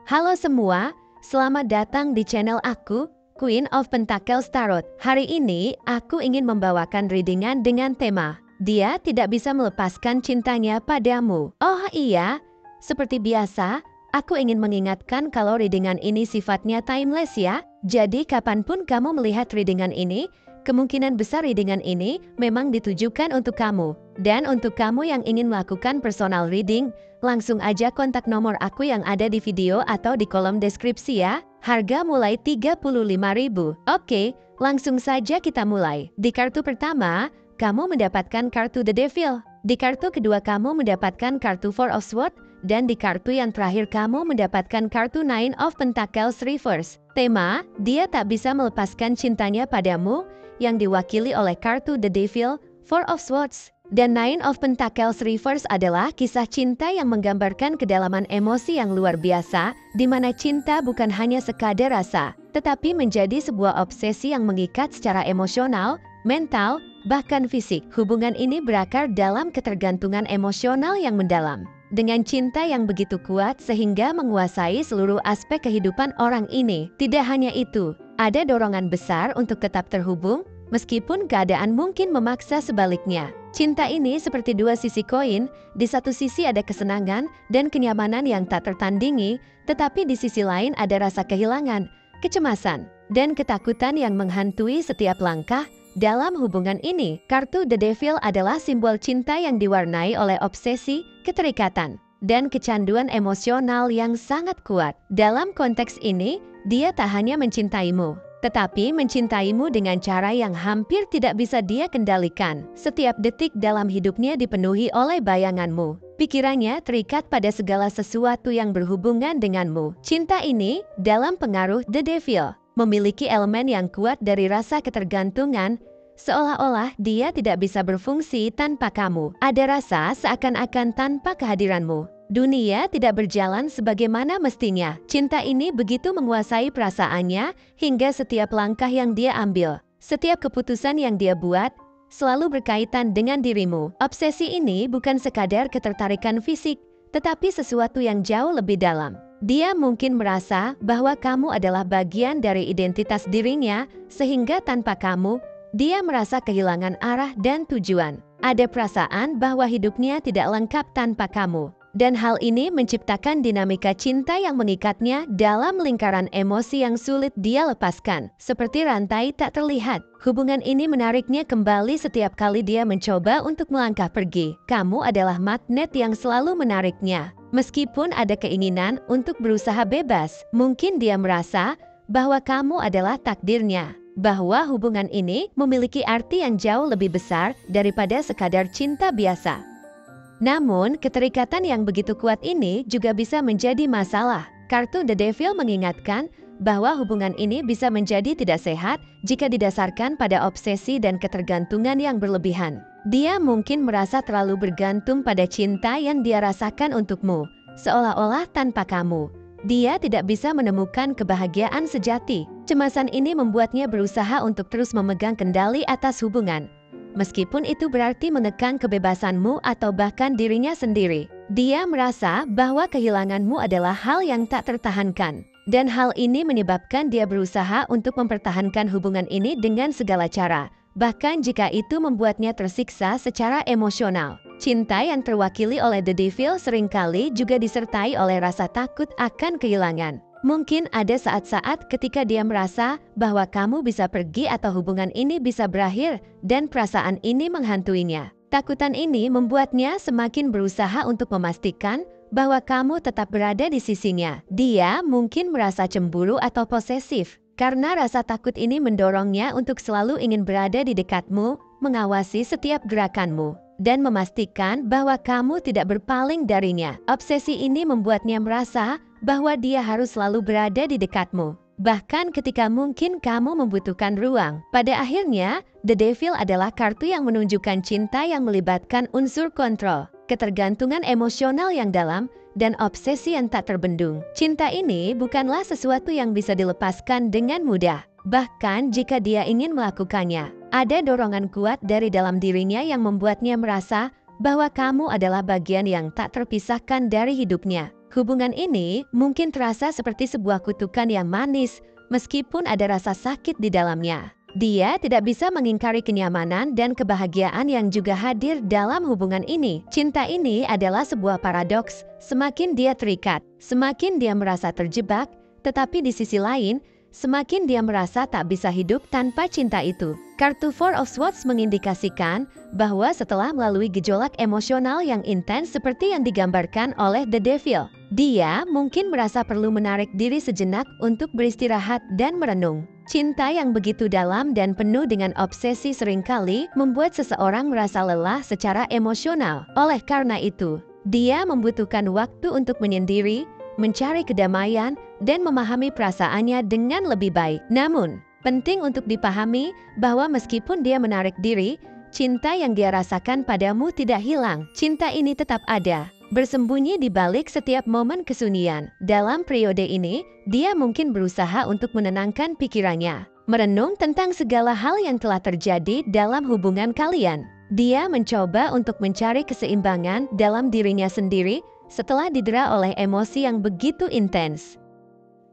Halo semua, selamat datang di channel aku, Queen of Pentacles Tarot. Hari ini, aku ingin membawakan readingan dengan tema, dia tidak bisa melepaskan cintanya padamu. Oh iya, seperti biasa, aku ingin mengingatkan kalau readingan ini sifatnya timeless ya. Jadi kapanpun kamu melihat readingan ini, kemungkinan besar readingan ini memang ditujukan untuk kamu. Dan untuk kamu yang ingin melakukan personal reading, langsung aja kontak nomor aku yang ada di video atau di kolom deskripsi ya. Harga mulai 35.000. Oke, langsung saja kita mulai. Di kartu pertama, kamu mendapatkan kartu The Devil. Di kartu kedua kamu mendapatkan kartu Four of Swords. Dan di kartu yang terakhir kamu mendapatkan kartu Nine of Pentacles Reverse. Tema, dia tak bisa melepaskan cintanya padamu, yang diwakili oleh kartu The Devil, Four of Swords. Dan Nine of Pentacles Reverse adalah kisah cinta yang menggambarkan kedalaman emosi yang luar biasa, di mana cinta bukan hanya sekadar rasa, tetapi menjadi sebuah obsesi yang mengikat secara emosional, mental, bahkan fisik. Hubungan ini berakar dalam ketergantungan emosional yang mendalam, dengan cinta yang begitu kuat sehingga menguasai seluruh aspek kehidupan orang ini. Tidak hanya itu, ada dorongan besar untuk tetap terhubung, meskipun keadaan mungkin memaksa sebaliknya. Cinta ini seperti dua sisi koin, di satu sisi ada kesenangan dan kenyamanan yang tak tertandingi, tetapi di sisi lain ada rasa kehilangan, kecemasan, dan ketakutan yang menghantui setiap langkah dalam hubungan ini. Kartu The Devil adalah simbol cinta yang diwarnai oleh obsesi, keterikatan, dan kecanduan emosional yang sangat kuat. Dalam konteks ini, dia tak hanya mencintaimu, tetapi mencintaimu dengan cara yang hampir tidak bisa dia kendalikan. Setiap detik dalam hidupnya dipenuhi oleh bayanganmu. Pikirannya terikat pada segala sesuatu yang berhubungan denganmu. Cinta ini, dalam pengaruh The Devil, memiliki elemen yang kuat dari rasa ketergantungan, seolah-olah dia tidak bisa berfungsi tanpa kamu. Ada rasa seakan-akan tanpa kehadiranmu, dunia tidak berjalan sebagaimana mestinya. Cinta ini begitu menguasai perasaannya, hingga setiap langkah yang dia ambil, setiap keputusan yang dia buat, selalu berkaitan dengan dirimu. Obsesi ini bukan sekadar ketertarikan fisik, tetapi sesuatu yang jauh lebih dalam. Dia mungkin merasa bahwa kamu adalah bagian dari identitas dirinya, sehingga tanpa kamu, dia merasa kehilangan arah dan tujuan. Ada perasaan bahwa hidupnya tidak lengkap tanpa kamu. Dan hal ini menciptakan dinamika cinta yang mengikatnya dalam lingkaran emosi yang sulit dia lepaskan. Seperti rantai tak terlihat, hubungan ini menariknya kembali setiap kali dia mencoba untuk melangkah pergi. Kamu adalah magnet yang selalu menariknya. Meskipun ada keinginan untuk berusaha bebas, mungkin dia merasa bahwa kamu adalah takdirnya, bahwa hubungan ini memiliki arti yang jauh lebih besar daripada sekadar cinta biasa. Namun, keterikatan yang begitu kuat ini juga bisa menjadi masalah. Kartu The Devil mengingatkan bahwa hubungan ini bisa menjadi tidak sehat jika didasarkan pada obsesi dan ketergantungan yang berlebihan. Dia mungkin merasa terlalu bergantung pada cinta yang dia rasakan untukmu, seolah-olah tanpa kamu, dia tidak bisa menemukan kebahagiaan sejati. Cemasan ini membuatnya berusaha untuk terus memegang kendali atas hubungan, meskipun itu berarti menekan kebebasanmu atau bahkan dirinya sendiri. Dia merasa bahwa kehilanganmu adalah hal yang tak tertahankan. Dan hal ini menyebabkan dia berusaha untuk mempertahankan hubungan ini dengan segala cara, bahkan jika itu membuatnya tersiksa secara emosional. Cinta yang terwakili oleh The Devil seringkali juga disertai oleh rasa takut akan kehilangan. Mungkin ada saat-saat ketika dia merasa bahwa kamu bisa pergi atau hubungan ini bisa berakhir, dan perasaan ini menghantuinya. Takutan ini membuatnya semakin berusaha untuk memastikan bahwa kamu tetap berada di sisinya. Dia mungkin merasa cemburu atau posesif, karena rasa takut ini mendorongnya untuk selalu ingin berada di dekatmu, mengawasi setiap gerakanmu, dan memastikan bahwa kamu tidak berpaling darinya. Obsesi ini membuatnya merasa bahwa dia harus selalu berada di dekatmu, bahkan ketika mungkin kamu membutuhkan ruang. Pada akhirnya, The Devil adalah kartu yang menunjukkan cinta yang melibatkan unsur kontrol, ketergantungan emosional yang dalam, dan obsesi yang tak terbendung. Cinta ini bukanlah sesuatu yang bisa dilepaskan dengan mudah. Bahkan jika dia ingin melakukannya, ada dorongan kuat dari dalam dirinya yang membuatnya merasa bahwa kamu adalah bagian yang tak terpisahkan dari hidupnya. Hubungan ini mungkin terasa seperti sebuah kutukan yang manis, meskipun ada rasa sakit di dalamnya. Dia tidak bisa mengingkari kenyamanan dan kebahagiaan yang juga hadir dalam hubungan ini. Cinta ini adalah sebuah paradoks. Semakin dia terikat, semakin dia merasa terjebak, tetapi di sisi lain, semakin dia merasa tak bisa hidup tanpa cinta itu. Kartu Four of Swords mengindikasikan bahwa setelah melalui gejolak emosional yang intens seperti yang digambarkan oleh The Devil, dia mungkin merasa perlu menarik diri sejenak untuk beristirahat dan merenung. Cinta yang begitu dalam dan penuh dengan obsesi seringkali membuat seseorang merasa lelah secara emosional. Oleh karena itu, dia membutuhkan waktu untuk menyendiri, mencari kedamaian, dan memahami perasaannya dengan lebih baik. Namun, penting untuk dipahami bahwa meskipun dia menarik diri, cinta yang dia rasakan padamu tidak hilang. Cinta ini tetap ada, bersembunyi di balik setiap momen kesunyian. Dalam periode ini, dia mungkin berusaha untuk menenangkan pikirannya, merenung tentang segala hal yang telah terjadi dalam hubungan kalian. Dia mencoba untuk mencari keseimbangan dalam dirinya sendiri setelah didera oleh emosi yang begitu intens.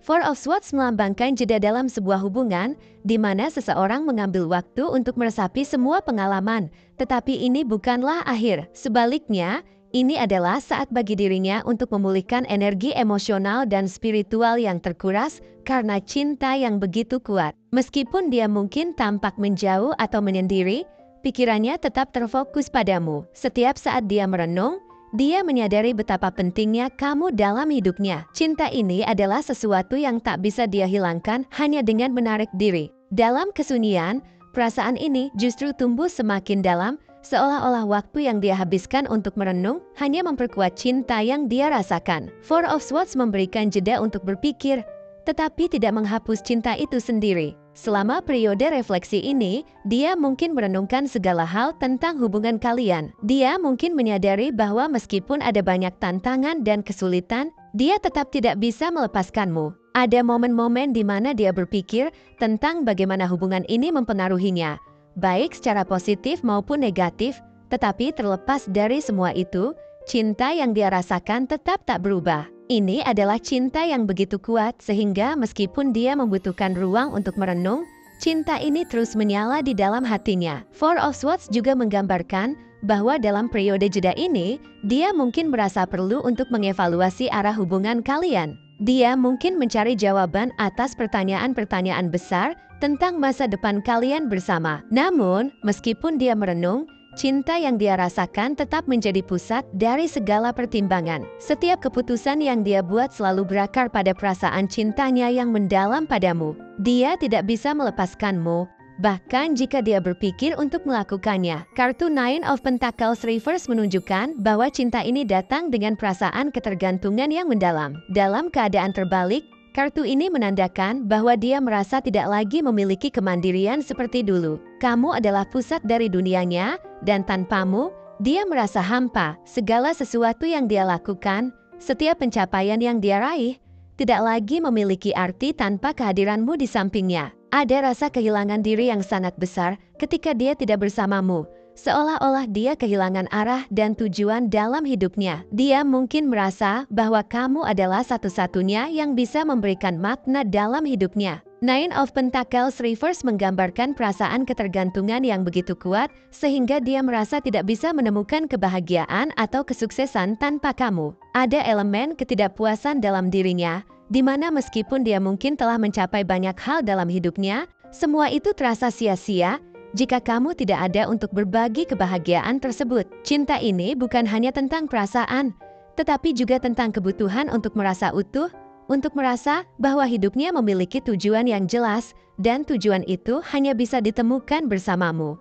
Four of Swords melambangkan jeda dalam sebuah hubungan, di mana seseorang mengambil waktu untuk meresapi semua pengalaman, tetapi ini bukanlah akhir. Sebaliknya, ini adalah saat bagi dirinya untuk memulihkan energi emosional dan spiritual yang terkuras karena cinta yang begitu kuat. Meskipun dia mungkin tampak menjauh atau menyendiri, pikirannya tetap terfokus padamu. Setiap saat dia merenung, dia menyadari betapa pentingnya kamu dalam hidupnya. Cinta ini adalah sesuatu yang tak bisa dia hilangkan hanya dengan menarik diri. Dalam kesunyian, perasaan ini justru tumbuh semakin dalam, seolah-olah waktu yang dia habiskan untuk merenung hanya memperkuat cinta yang dia rasakan. Four of Swords memberikan jeda untuk berpikir, tetapi tidak menghapus cinta itu sendiri. Selama periode refleksi ini, dia mungkin merenungkan segala hal tentang hubungan kalian. Dia mungkin menyadari bahwa meskipun ada banyak tantangan dan kesulitan, dia tetap tidak bisa melepaskanmu. Ada momen-momen di mana dia berpikir tentang bagaimana hubungan ini mempengaruhinya, baik secara positif maupun negatif, tetapi terlepas dari semua itu, cinta yang dia rasakan tetap tak berubah. Ini adalah cinta yang begitu kuat sehingga meskipun dia membutuhkan ruang untuk merenung, cinta ini terus menyala di dalam hatinya. Four of Swords juga menggambarkan bahwa dalam periode jeda ini, dia mungkin merasa perlu untuk mengevaluasi arah hubungan kalian. Dia mungkin mencari jawaban atas pertanyaan-pertanyaan besar tentang masa depan kalian bersama. Namun, meskipun dia merenung, cinta yang dia rasakan tetap menjadi pusat dari segala pertimbangan. Setiap keputusan yang dia buat selalu berakar pada perasaan cintanya yang mendalam padamu. Dia tidak bisa melepaskanmu, bahkan jika dia berpikir untuk melakukannya. Kartu Nine of Pentacles Reverse menunjukkan bahwa cinta ini datang dengan perasaan ketergantungan yang mendalam. Dalam keadaan terbalik, kartu ini menandakan bahwa dia merasa tidak lagi memiliki kemandirian seperti dulu. Kamu adalah pusat dari dunianya, dan tanpamu, dia merasa hampa. Segala sesuatu yang dia lakukan, setiap pencapaian yang dia raih, tidak lagi memiliki arti tanpa kehadiranmu di sampingnya. Ada rasa kehilangan diri yang sangat besar ketika dia tidak bersamamu. Seolah-olah dia kehilangan arah dan tujuan dalam hidupnya. Dia mungkin merasa bahwa kamu adalah satu-satunya yang bisa memberikan makna dalam hidupnya. Nine of Pentacles Reverse menggambarkan perasaan ketergantungan yang begitu kuat sehingga dia merasa tidak bisa menemukan kebahagiaan atau kesuksesan tanpa kamu. Ada elemen ketidakpuasan dalam dirinya, di mana meskipun dia mungkin telah mencapai banyak hal dalam hidupnya, semua itu terasa sia-sia jika kamu tidak ada untuk berbagi kebahagiaan tersebut. Cinta ini bukan hanya tentang perasaan, tetapi juga tentang kebutuhan untuk merasa utuh, untuk merasa bahwa hidupnya memiliki tujuan yang jelas, dan tujuan itu hanya bisa ditemukan bersamamu.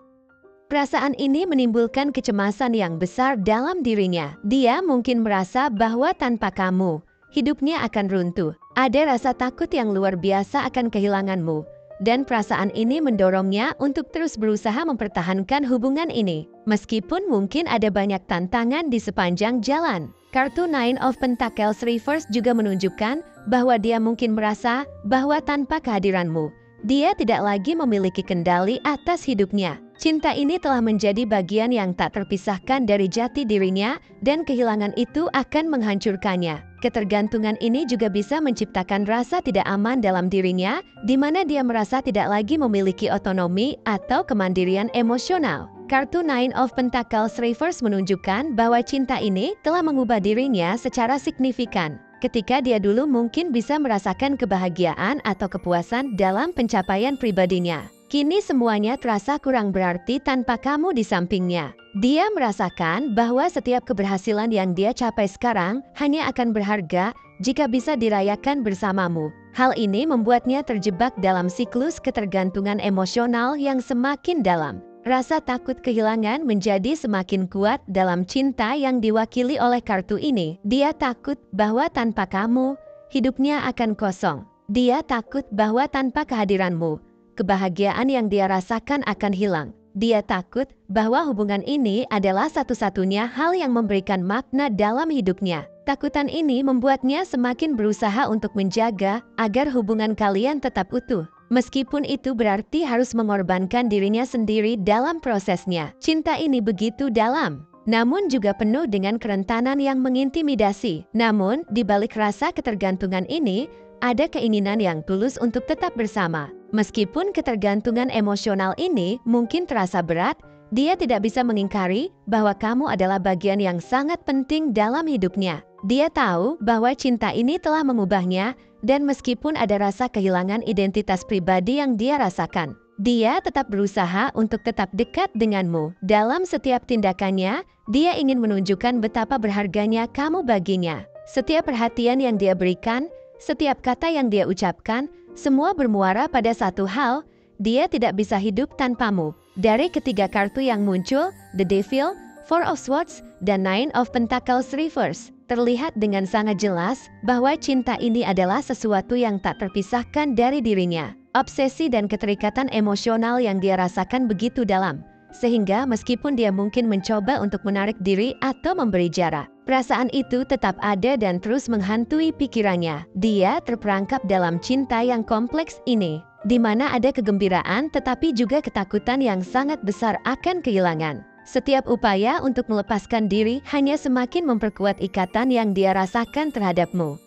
Perasaan ini menimbulkan kecemasan yang besar dalam dirinya. Dia mungkin merasa bahwa tanpa kamu, hidupnya akan runtuh. Ada rasa takut yang luar biasa akan kehilanganmu, dan perasaan ini mendorongnya untuk terus berusaha mempertahankan hubungan ini. Meskipun mungkin ada banyak tantangan di sepanjang jalan. Kartu Nine of Pentacles Reverse juga menunjukkan bahwa dia mungkin merasa bahwa tanpa kehadiranmu, dia tidak lagi memiliki kendali atas hidupnya. Cinta ini telah menjadi bagian yang tak terpisahkan dari jati dirinya dan kehilangan itu akan menghancurkannya. Ketergantungan ini juga bisa menciptakan rasa tidak aman dalam dirinya, di mana dia merasa tidak lagi memiliki otonomi atau kemandirian emosional. Kartu Nine of Pentacles Reverse menunjukkan bahwa cinta ini telah mengubah dirinya secara signifikan. Ketika dia dulu mungkin bisa merasakan kebahagiaan atau kepuasan dalam pencapaian pribadinya, kini semuanya terasa kurang berarti tanpa kamu di sampingnya. Dia merasakan bahwa setiap keberhasilan yang dia capai sekarang hanya akan berharga jika bisa dirayakan bersamamu. Hal ini membuatnya terjebak dalam siklus ketergantungan emosional yang semakin dalam. Rasa takut kehilangan menjadi semakin kuat dalam cinta yang diwakili oleh kartu ini. Dia takut bahwa tanpa kamu, hidupnya akan kosong. Dia takut bahwa tanpa kehadiranmu, kebahagiaan yang dia rasakan akan hilang. Dia takut bahwa hubungan ini adalah satu-satunya hal yang memberikan makna dalam hidupnya. Takutan ini membuatnya semakin berusaha untuk menjaga agar hubungan kalian tetap utuh. Meskipun itu berarti harus mengorbankan dirinya sendiri dalam prosesnya. Cinta ini begitu dalam, namun juga penuh dengan kerentanan yang mengintimidasi. Namun, di balik rasa ketergantungan ini, ada keinginan yang tulus untuk tetap bersama. Meskipun ketergantungan emosional ini mungkin terasa berat, dia tidak bisa mengingkari bahwa kamu adalah bagian yang sangat penting dalam hidupnya. Dia tahu bahwa cinta ini telah mengubahnya, dan meskipun ada rasa kehilangan identitas pribadi yang dia rasakan, dia tetap berusaha untuk tetap dekat denganmu. Dalam setiap tindakannya, dia ingin menunjukkan betapa berharganya kamu baginya. Setiap perhatian yang dia berikan, setiap kata yang dia ucapkan, semua bermuara pada satu hal: dia tidak bisa hidup tanpamu. Dari ketiga kartu yang muncul, The Devil, Four of Swords, dan Nine of Pentacles Reverse, terlihat dengan sangat jelas bahwa cinta ini adalah sesuatu yang tak terpisahkan dari dirinya. Obsesi dan keterikatan emosional yang dia rasakan begitu dalam, sehingga meskipun dia mungkin mencoba untuk menarik diri atau memberi jarak, perasaan itu tetap ada dan terus menghantui pikirannya. Dia terperangkap dalam cinta yang kompleks ini, di mana ada kegembiraan tetapi juga ketakutan yang sangat besar akan kehilangan. Setiap upaya untuk melepaskan diri hanya semakin memperkuat ikatan yang dia rasakan terhadapmu.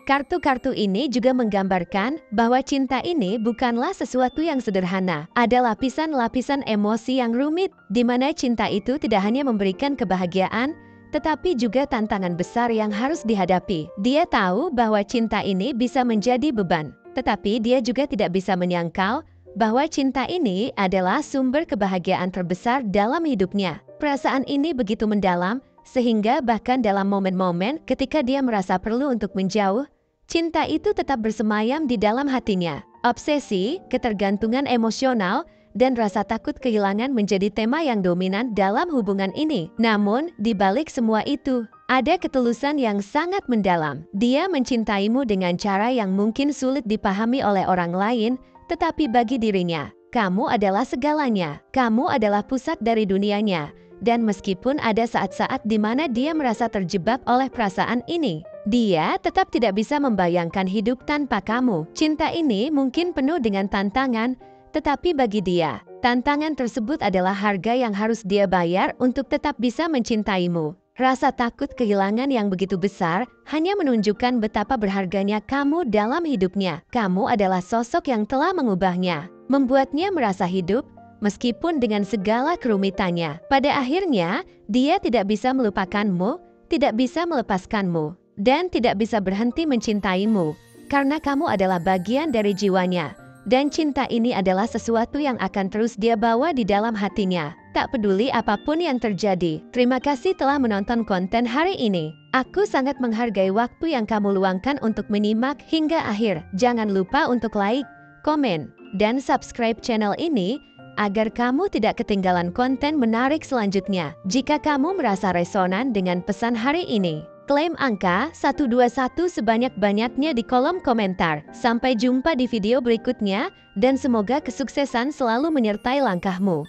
Kartu-kartu ini juga menggambarkan bahwa cinta ini bukanlah sesuatu yang sederhana. Ada lapisan-lapisan emosi yang rumit, di mana cinta itu tidak hanya memberikan kebahagiaan, tetapi juga tantangan besar yang harus dihadapi. Dia tahu bahwa cinta ini bisa menjadi beban, tetapi dia juga tidak bisa menyangkal bahwa cinta ini adalah sumber kebahagiaan terbesar dalam hidupnya. Perasaan ini begitu mendalam, sehingga bahkan dalam momen-momen ketika dia merasa perlu untuk menjauh, cinta itu tetap bersemayam di dalam hatinya. Obsesi, ketergantungan emosional, dan rasa takut kehilangan menjadi tema yang dominan dalam hubungan ini. Namun, di balik semua itu, ada ketulusan yang sangat mendalam. Dia mencintaimu dengan cara yang mungkin sulit dipahami oleh orang lain, tetapi bagi dirinya, kamu adalah segalanya. Kamu adalah pusat dari dunianya. Dan meskipun ada saat-saat di mana dia merasa terjebak oleh perasaan ini, dia tetap tidak bisa membayangkan hidup tanpa kamu. Cinta ini mungkin penuh dengan tantangan, tetapi bagi dia, tantangan tersebut adalah harga yang harus dia bayar untuk tetap bisa mencintaimu. Rasa takut kehilangan yang begitu besar hanya menunjukkan betapa berharganya kamu dalam hidupnya. Kamu adalah sosok yang telah mengubahnya, membuatnya merasa hidup, meskipun dengan segala kerumitannya. Pada akhirnya, dia tidak bisa melupakanmu, tidak bisa melepaskanmu, dan tidak bisa berhenti mencintaimu, karena kamu adalah bagian dari jiwanya. Dan cinta ini adalah sesuatu yang akan terus dia bawa di dalam hatinya, tak peduli apapun yang terjadi. Terima kasih telah menonton konten hari ini. Aku sangat menghargai waktu yang kamu luangkan untuk menyimak hingga akhir. Jangan lupa untuk like, komen, dan subscribe channel ini agar kamu tidak ketinggalan konten menarik selanjutnya. Jika kamu merasa resonan dengan pesan hari ini, klaim angka 121 sebanyak-banyaknya di kolom komentar. Sampai jumpa di video berikutnya, dan semoga kesuksesan selalu menyertai langkahmu.